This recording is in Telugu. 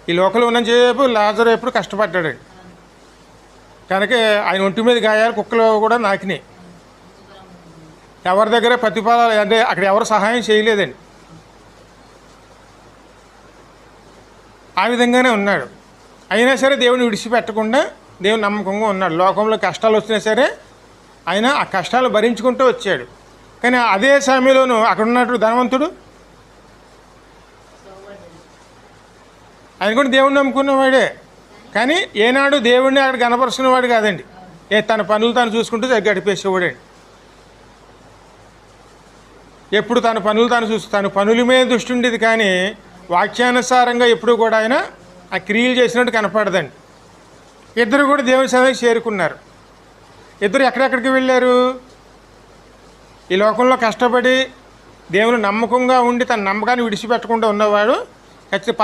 ఈ లోకంలో ఉన్నంతసేపు లాజరు ఎప్పుడు కష్టపడ్డాడండి. కనుక ఆయన ఒంటి మీద గాయాలు కుక్కలు కూడా నాకినాయి. ఎవరి దగ్గర ప్రతిఫలాలు అంటే అక్కడ ఎవరు సహాయం చేయలేదండి. ఆ విధంగానే ఉన్నాడు. అయినా సరే దేవుని విడిచిపెట్టకుండా దేవుని నమ్మకంగా ఉన్నాడు. లోకంలో కష్టాలు వచ్చినా సరే ఆయన ఆ కష్టాలు భరించుకుంటూ వచ్చాడు. కానీ అదే సమయంలోనూ అక్కడ ఉన్నట్టు ధనవంతుడు ఆయన కూడా దేవుడిని నమ్ముకున్నవాడే. కానీ ఏనాడు దేవుడిని అక్కడ కనపరుచుకునేవాడు కాదండి. తన పనులు తాను చూసుకుంటూ గడిపేసేవాడండి. ఎప్పుడు తన పనులు తాను తన పనుల మీద దృష్టి ఉండేది, కానీ వాక్యానుసారంగా ఎప్పుడు కూడా ఆయన ఆ క్రియలు చేసినట్టు కనపడదండి. ఇద్దరు కూడా దేవుని సన్నిధికి చేరుకున్నారు. ఇద్దరు ఎక్కడెక్కడికి వెళ్ళారు? ఈ లోకంలో కష్టపడి దేవుని నమ్మకంగా ఉండి తన నమ్మకాన్ని విడిచిపెట్టకుండా ఉన్నవాడు ఖచ్చితంగా